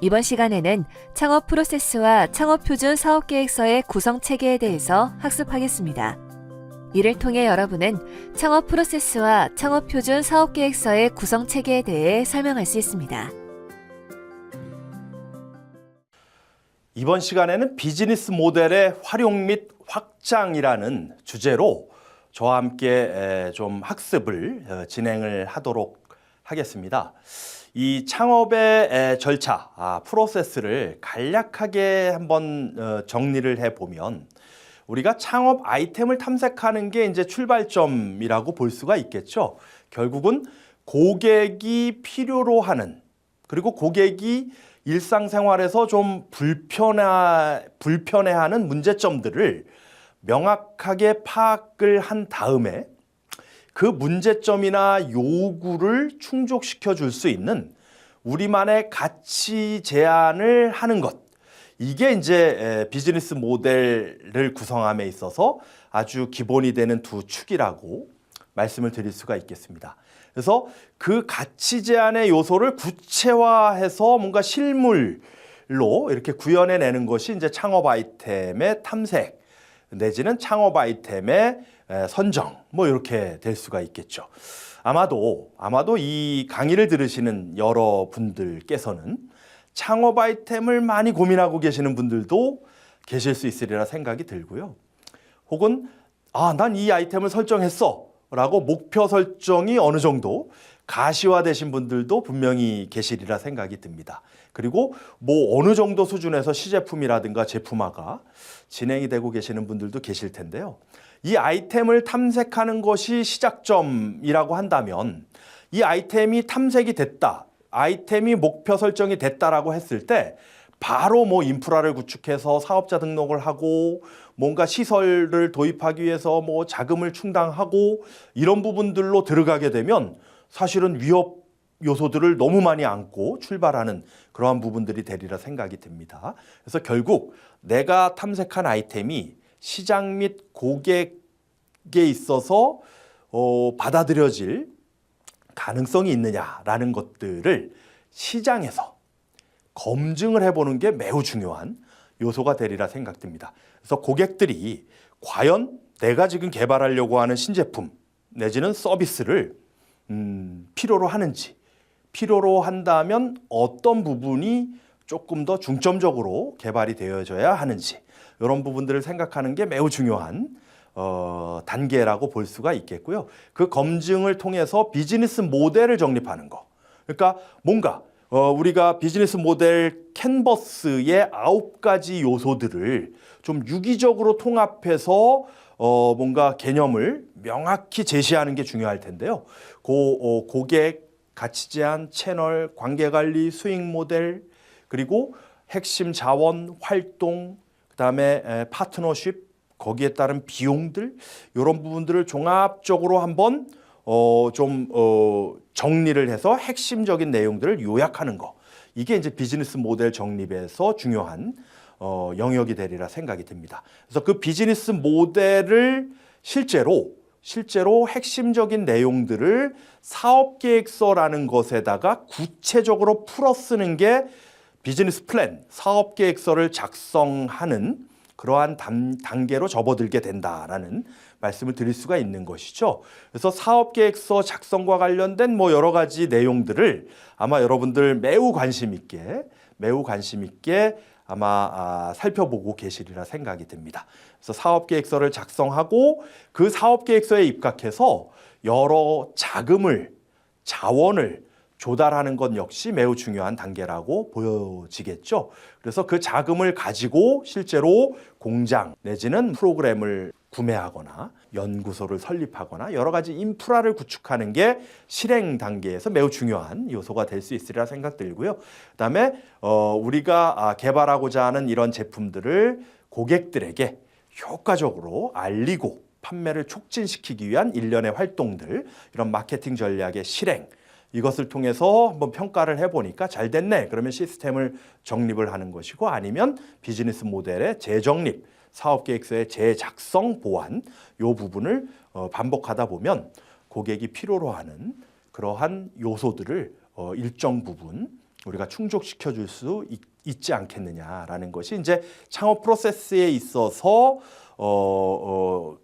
이번 시간에는 창업 프로세스와 창업 표준 사업 계획서의 구성 체계에 대해서 학습하겠습니다. 이를 통해 여러분은 창업 프로세스와 창업 표준 사업 계획서의 구성 체계에 대해 설명할 수 있습니다. 이번 시간에는 비즈니스 모델의 활용 및 확장이라는 주제로 저와 함께 좀 학습을 진행을 하도록 하겠습니다. 이 창업의 절차, 프로세스를 간략하게 한번 정리를 해보면 우리가 창업 아이템을 탐색하는 게 이제 출발점이라고 볼 수가 있겠죠. 결국은 고객이 필요로 하는, 그리고 고객이 일상생활에서 좀 불편해하는 문제점들을 명확하게 파악을 한 다음에 그 문제점이나 요구를 충족시켜 줄 수 있는 우리만의 가치 제안을 하는 것. 이게 이제 비즈니스 모델을 구성함에 있어서 아주 기본이 되는 두 축이라고 말씀을 드릴 수가 있겠습니다. 그래서 그 가치 제안의 요소를 구체화해서 뭔가 실물로 이렇게 구현해내는 것이 이제 창업 아이템의 탐색 내지는 창업 아이템의 선정 뭐 이렇게 될 수가 있겠죠. 아마도 이 강의를 들으시는 여러분들께서는 창업 아이템을 많이 고민하고 계시는 분들도 계실 수 있으리라 생각이 들고요. 혹은 난 이 아이템을 설정했어 라고 목표 설정이 어느 정도 가시화되신 분들도 분명히 계시리라 생각이 듭니다. 그리고 뭐 어느 정도 수준에서 시제품이라든가 제품화가 진행이 되고 계시는 분들도 계실 텐데요. 이 아이템을 탐색하는 것이 시작점이라고 한다면 이 아이템이 탐색이 됐다, 아이템이 목표 설정이 됐다라고 했을 때 바로 뭐 인프라를 구축해서 사업자 등록을 하고 뭔가 시설을 도입하기 위해서 뭐 자금을 충당하고 이런 부분들로 들어가게 되면 사실은 위협 요소들을 너무 많이 안고 출발하는 그러한 부분들이 되리라 생각이 듭니다. 그래서 결국 내가 탐색한 아이템이 시장 및 고객에 있어서 받아들여질 가능성이 있느냐라는 것들을 시장에서 검증을 해보는 게 매우 중요한 요소가 되리라 생각됩니다. 그래서 고객들이 과연 내가 지금 개발하려고 하는 신제품 내지는 서비스를 필요로 하는지, 필요로 한다면 어떤 부분이 조금 더 중점적으로 개발이 되어져야 하는지 이런 부분들을 생각하는 게 매우 중요한 단계라고 볼 수가 있겠고요. 그 검증을 통해서 비즈니스 모델을 정립하는 거. 그러니까 뭔가 우리가 비즈니스 모델 캔버스의 9가지 요소들을 좀 유기적으로 통합해서 뭔가 개념을 명확히 제시하는 게 중요할 텐데요. 고객, 가치 제한, 채널, 관계관리, 수익 모델, 그리고 핵심 자원, 활동, 그다음에 파트너십, 거기에 따른 비용들 이런 부분들을 종합적으로 한번 정리를 해서 핵심적인 내용들을 요약하는 거. 이게 이제 비즈니스 모델 정립에서 중요한 영역이 되리라 생각이 듭니다. 그래서 그 비즈니스 모델을 실제로 핵심적인 내용들을 사업계획서라는 것에다가 구체적으로 풀어 쓰는 게 비즈니스 플랜, 사업계획서를 작성하는 그러한 단계로 접어들게 된다라는 말씀을 드릴 수가 있는 것이죠. 그래서 사업계획서 작성과 관련된 뭐 여러 가지 내용들을 아마 여러분들 매우 관심 있게 아마 살펴보고 계시리라 생각이 듭니다. 그래서 사업계획서를 작성하고 그 사업계획서에 입각해서 여러 자원을 조달하는 것 역시 매우 중요한 단계라고 보여지겠죠. 그래서 그 자금을 가지고 실제로 공장 내지는 프로그램을 구매하거나 연구소를 설립하거나 여러 가지 인프라를 구축하는 게 실행 단계에서 매우 중요한 요소가 될 수 있으리라 생각 들고요. 그다음에 우리가 개발하고자 하는 이런 제품들을 고객들에게 효과적으로 알리고 판매를 촉진시키기 위한 일련의 활동들, 이런 마케팅 전략의 실행, 이것을 통해서 한번 평가를 해보니까 잘 됐네. 그러면 시스템을 정립을 하는 것이고, 아니면 비즈니스 모델의 재정립, 사업계획서의 재작성, 보완, 이 부분을 반복하다 보면 고객이 필요로 하는 그러한 요소들을 일정 부분 우리가 충족시켜 줄 수 있지 않겠느냐라는 것이 이제 창업 프로세스에 있어서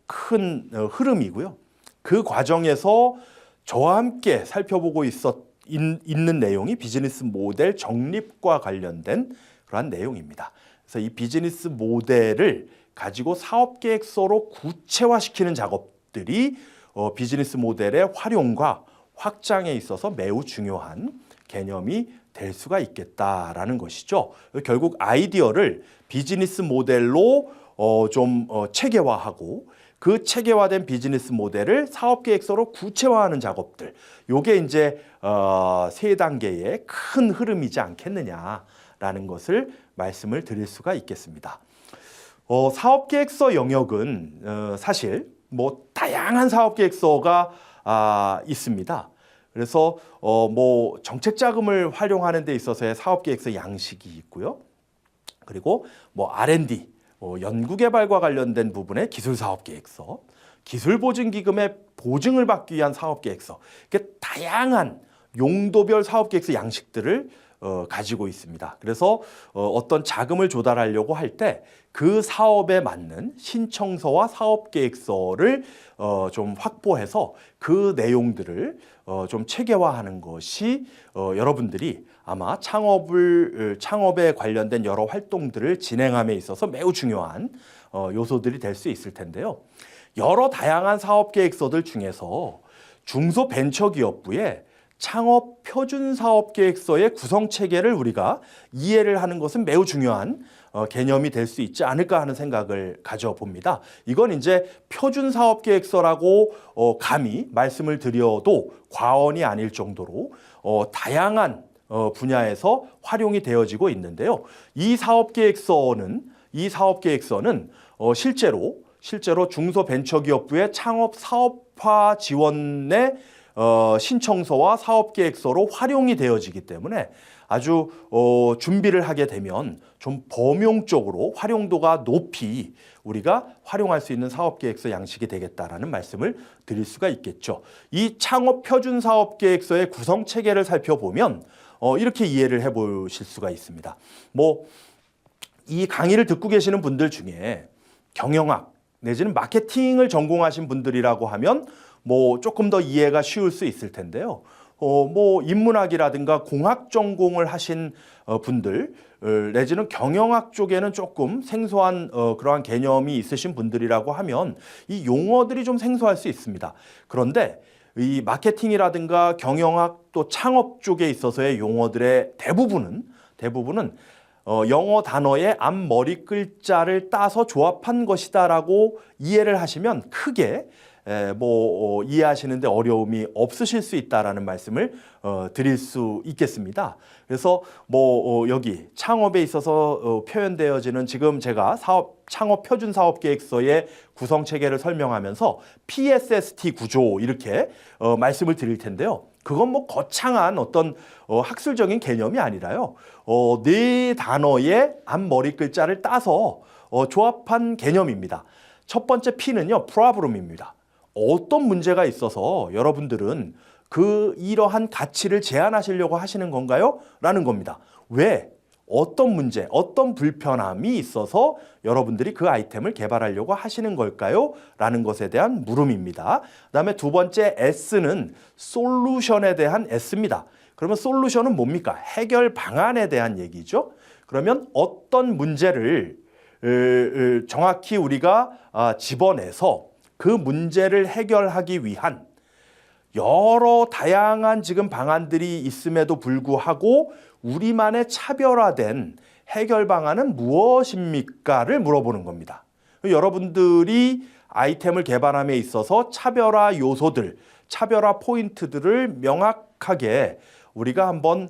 큰 흐름이고요. 그 과정에서 저와 함께 살펴보고 있는 내용이 비즈니스 모델 정립과 관련된 그러한 내용입니다. 그래서 이 비즈니스 모델을 가지고 사업 계획서로 구체화시키는 작업들이 비즈니스 모델의 활용과 확장에 있어서 매우 중요한 개념이 될 수가 있겠다라는 것이죠. 결국 아이디어를 비즈니스 모델로 체계화하고 그 체계화된 비즈니스 모델을 사업 계획서로 구체화하는 작업들. 요게 이제 세 단계의 큰 흐름이지 않겠느냐라는 것을 말씀을 드릴 수가 있겠습니다. 사업 계획서 영역은 사실 뭐 다양한 사업 계획서가 있습니다. 그래서 뭐 정책 자금을 활용하는 데 있어서의 사업 계획서 양식이 있고요. 그리고 뭐 R&D, 연구개발과 관련된 부분의 기술사업계획서, 기술보증기금의 보증을 받기 위한 사업계획서, 이렇게 다양한 용도별 사업계획서 양식들을 가지고 있습니다. 그래서 어떤 자금을 조달하려고 할 때 그 사업에 맞는 신청서와 사업계획서를 좀 확보해서 그 내용들을 좀 체계화하는 것이 여러분들이 아마 창업에 관련된 여러 활동들을 진행함에 있어서 매우 중요한 요소들이 될 수 있을 텐데요. 여러 다양한 사업계획서들 중에서 중소벤처기업부의 창업 표준사업계획서의 구성체계를 우리가 이해를 하는 것은 매우 중요한 개념이 될 수 있지 않을까 하는 생각을 가져봅니다. 이건 이제 표준사업계획서라고 감히 말씀을 드려도 과언이 아닐 정도로 다양한 분야에서 활용이 되어지고 있는데요. 이 사업계획서는 실제로 중소벤처기업부의 창업 사업화 지원의 신청서와 사업계획서로 활용이 되어지기 때문에 아주 준비를 하게 되면 좀 범용적으로 활용도가 높이 우리가 활용할 수 있는 사업계획서 양식이 되겠다라는 말씀을 드릴 수가 있겠죠. 이 창업표준사업계획서의 구성체계를 살펴보면 이렇게 이해를 해보실 수가 있습니다. 이 강의를 듣고 계시는 분들 중에 경영학 내지는 마케팅을 전공하신 분들이라고 하면 조금 더 이해가 쉬울 수 있을 텐데요. 인문학이라든가 공학 전공을 하신 분들 내지는 경영학 쪽에는 조금 생소한 그러한 개념이 있으신 분들이라고 하면 이 용어들이 좀 생소할 수 있습니다. 그런데 이 마케팅이라든가 경영학 또 창업 쪽에 있어서의 용어들의 대부분은 영어 단어의 앞머리 글자를 따서 조합한 것이다라고 이해를 하시면 크게 이해하시는데 어려움이 없으실 수 있다라는 말씀을 드릴 수 있겠습니다. 그래서 여기 창업에 있어서 표현되어지는 지금 제가 창업 표준 사업 계획서의 구성 체계를 설명하면서 PSST 구조 이렇게 말씀을 드릴 텐데요. 그건 거창한 어떤 학술적인 개념이 아니라요. 네 단어의 앞머리 글자를 따서 조합한 개념입니다. 첫 번째 P는요, 프로블럼입니다. 어떤 문제가 있어서 여러분들은 이러한 가치를 제한하시려고 하시는 건가요? 라는 겁니다. 왜? 어떤 문제, 어떤 불편함이 있어서 여러분들이 그 아이템을 개발하려고 하시는 걸까요? 라는 것에 대한 물음입니다. 그다음에 두 번째 S는 솔루션에 대한 S입니다. 그러면 솔루션은 뭡니까? 해결 방안에 대한 얘기죠. 그러면 어떤 문제를 정확히 우리가 집어내서 그 문제를 해결하기 위한 여러 다양한 지금 방안들이 있음에도 불구하고 우리만의 차별화된 해결 방안은 무엇입니까를 물어보는 겁니다. 여러분들이 아이템을 개발함에 있어서 차별화 요소들, 차별화 포인트들을 명확하게 우리가 한번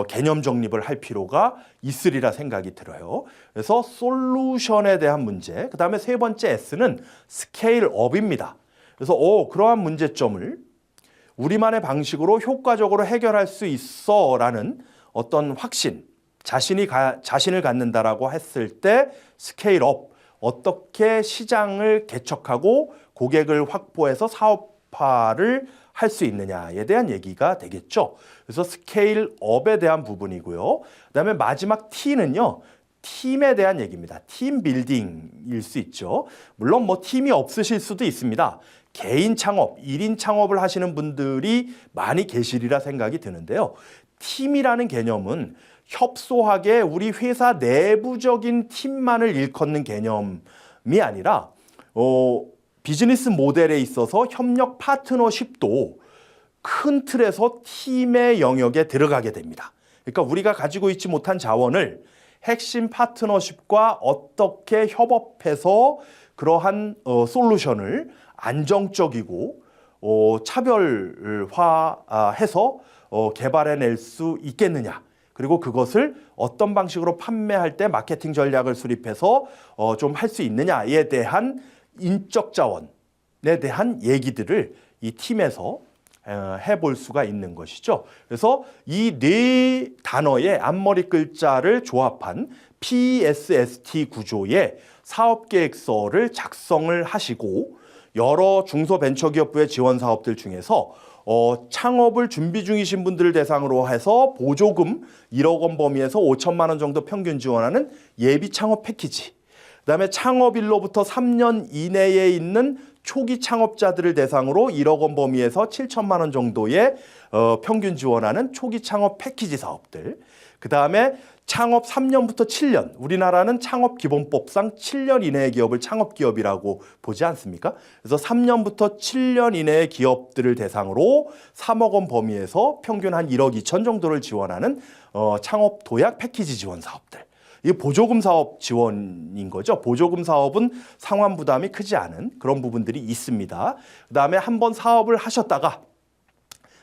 개념 정립을 할 필요가 있으리라 생각이 들어요. 그래서 솔루션에 대한 문제, 그 다음에 세 번째 S는 스케일업입니다. 그래서 그러한 문제점을 우리만의 방식으로 효과적으로 해결할 수 있어라는 어떤 확신, 자신을 갖는다라고 했을 때 스케일업, 어떻게 시장을 개척하고 고객을 확보해서 사업화를 할 수 있느냐에 대한 얘기가 되겠죠. 그래서 스케일업에 대한 부분이고요. 그다음에 마지막 T는요. 팀에 대한 얘기입니다. 팀 빌딩일 수 있죠. 물론 뭐 팀이 없으실 수도 있습니다. 개인 창업, 1인 창업을 하시는 분들이 많이 계시리라 생각이 드는데요. 팀이라는 개념은 협소하게 우리 회사 내부적인 팀만을 일컫는 개념이 아니라 비즈니스 모델에 있어서 협력 파트너십도 큰 틀에서 팀의 영역에 들어가게 됩니다. 그러니까 우리가 가지고 있지 못한 자원을 핵심 파트너십과 어떻게 협업해서 그러한 솔루션을 안정적이고 차별화해서 개발해낼 수 있겠느냐. 그리고 그것을 어떤 방식으로 판매할 때 마케팅 전략을 수립해서 좀 할 수 있느냐에 대한 인적 자원에 대한 얘기들을 이 팀에서 해볼 수가 있는 것이죠. 그래서 이 네 단어의 앞머리 글자를 조합한 PSST 구조의 사업계획서를 작성을 하시고 여러 중소벤처기업부의 지원 사업들 중에서 창업을 준비 중이신 분들을 대상으로 해서 보조금 1억 원 범위에서 5천만 원 정도 평균 지원하는 예비 창업 패키지, 그다음에 창업일로부터 3년 이내에 있는 초기 창업자들을 대상으로 1억 원 범위에서 7천만 원 정도의 평균 지원하는 초기 창업 패키지 사업들, 그다음에 창업 3년부터 7년, 우리나라는 창업기본법상 7년 이내의 기업을 창업기업이라고 보지 않습니까? 그래서 3년부터 7년 이내의 기업들을 대상으로 3억 원 범위에서 평균 한 1억 2천 정도를 지원하는 창업 도약 패키지 지원 사업들. 이게 보조금 사업 지원인 거죠. 보조금 사업은 상환 부담이 크지 않은 그런 부분들이 있습니다. 그다음에 한번 사업을 하셨다가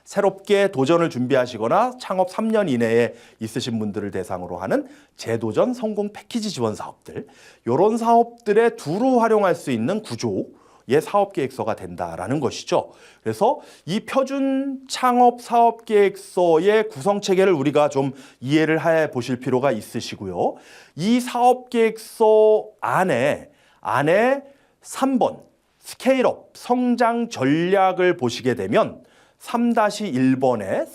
새롭게 도전을 준비하시거나 창업 3년 이내에 있으신 분들을 대상으로 하는 재도전 성공 패키지 지원 사업들, 이런 사업들에 두루 활용할 수 있는 구조의 사업계획서가 된다라는 것이죠. 그래서 이 표준 창업 사업계획서의 구성체계를 우리가 좀 이해를 해 보실 필요가 있으시고요. 이 사업계획서 안에 3번 스케일업 성장 전략을 보시게 되면 3-1번의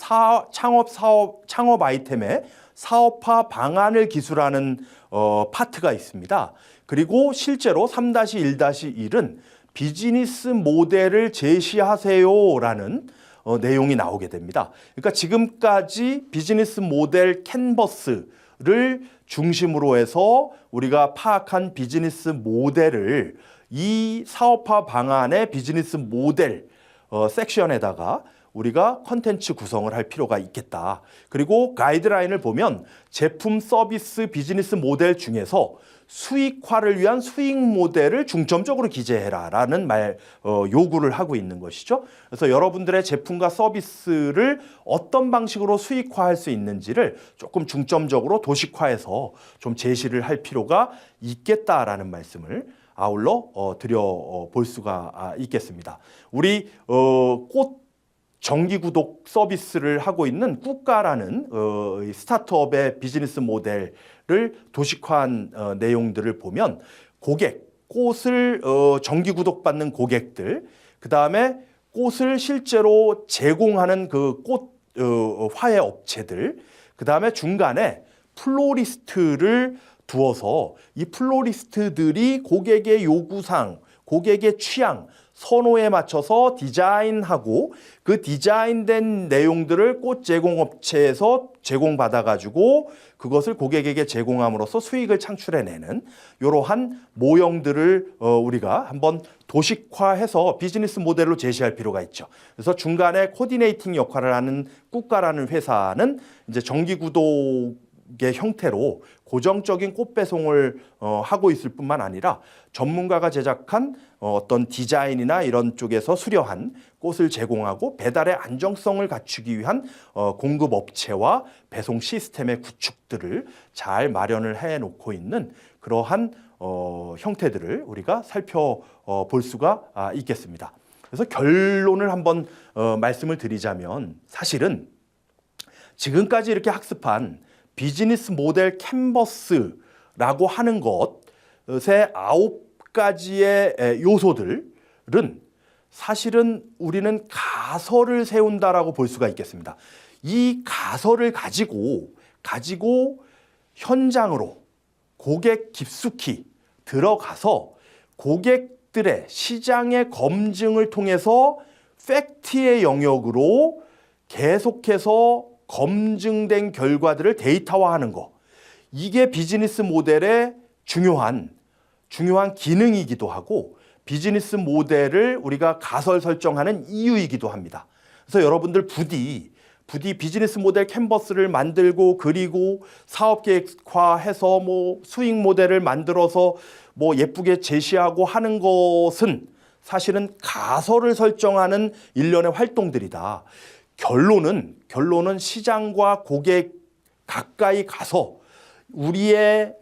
창업 아이템에 사업화 방안을 기술하는 파트가 있습니다. 그리고 실제로 3-1-1은 비즈니스 모델을 제시하세요라는 내용이 나오게 됩니다. 그러니까 지금까지 비즈니스 모델 캔버스를 중심으로 해서 우리가 파악한 비즈니스 모델을 이 사업화 방안의 비즈니스 모델 섹션에다가 우리가 컨텐츠 구성을 할 필요가 있겠다. 그리고 가이드라인을 보면 제품, 서비스, 비즈니스 모델 중에서 수익화를 위한 수익 모델을 중점적으로 기재해라라는 요구를 하고 있는 것이죠. 그래서 여러분들의 제품과 서비스를 어떤 방식으로 수익화할 수 있는지를 조금 중점적으로 도식화해서 좀 제시를 할 필요가 있겠다라는 말씀을 아울러 드려볼 수가 있겠습니다. 우리 꽃 정기 구독 서비스를 하고 있는 꾸까라는 스타트업의 비즈니스 모델을 도식화한 내용들을 보면 꽃을 정기 구독받는 고객들, 그 다음에 꽃을 실제로 제공하는 그 꽃 화훼 업체들, 그 다음에 중간에 플로리스트를 두어서 이 플로리스트들이 고객의 요구사항, 고객의 취향, 선호에 맞춰서 디자인하고 그 디자인된 내용들을 꽃 제공업체에서 제공받아가지고 그것을 고객에게 제공함으로써 수익을 창출해내는 이러한 모형들을 우리가 한번 도식화해서 비즈니스 모델로 제시할 필요가 있죠. 그래서 중간에 코디네이팅 역할을 하는 꾸까라는 회사는 이제 정기 구독의 형태로 고정적인 꽃 배송을 하고 있을 뿐만 아니라 전문가가 제작한 어떤 디자인이나 이런 쪽에서 수려한 꽃을 제공하고 배달의 안정성을 갖추기 위한 공급 업체와 배송 시스템의 구축들을 잘 마련을 해놓고 있는 그러한 형태들을 우리가 살펴볼 수가 있겠습니다. 그래서 결론을 한번 말씀을 드리자면 사실은 지금까지 이렇게 학습한 비즈니스 모델 캔버스라고 하는 것의 9가지의 요소들은 사실은 우리는 가설을 세운다라고 볼 수가 있겠습니다. 이 가설을 가지고 현장으로 고객 깊숙이 들어가서 고객들의 시장의 검증을 통해서 팩트의 영역으로 계속해서 검증된 결과들을 데이터화하는 거. 이게 비즈니스 모델의 중요한 기능이기도 하고 비즈니스 모델을 우리가 가설 설정하는 이유이기도 합니다. 그래서 여러분들 부디 비즈니스 모델 캔버스를 만들고 그리고 사업 계획화해서 뭐 수익 모델을 만들어서 뭐 예쁘게 제시하고 하는 것은 사실은 가설을 설정하는 일련의 활동들이다. 결론은 시장과 고객 가까이 가서 우리의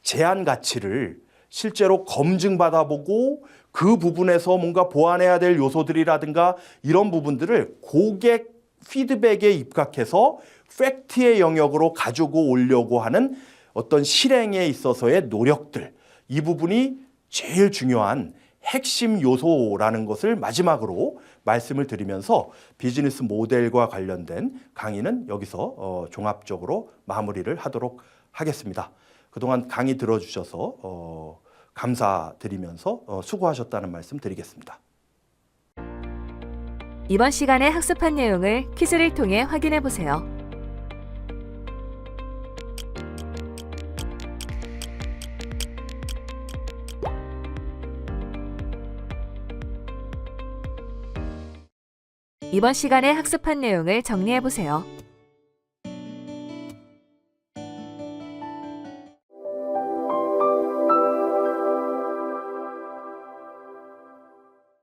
제한 가치를 실제로 검증받아보고 그 부분에서 뭔가 보완해야 될 요소들이라든가 이런 부분들을 고객 피드백에 입각해서 팩트의 영역으로 가지고 오려고 하는 어떤 실행에 있어서의 노력들, 이 부분이 제일 중요한 핵심 요소라는 것을 마지막으로 말씀을 드리면서 비즈니스 모델과 관련된 강의는 여기서 종합적으로 마무리를 하도록 하겠습니다. 그동안 강의 들어주셔서 감사드리면서 수고하셨다는 말씀 드리겠습니다. 이번 시간에 학습한 내용을 퀴즈를 통해 확인해 보세요. 이번 시간에 학습한 내용을 정리해 보세요.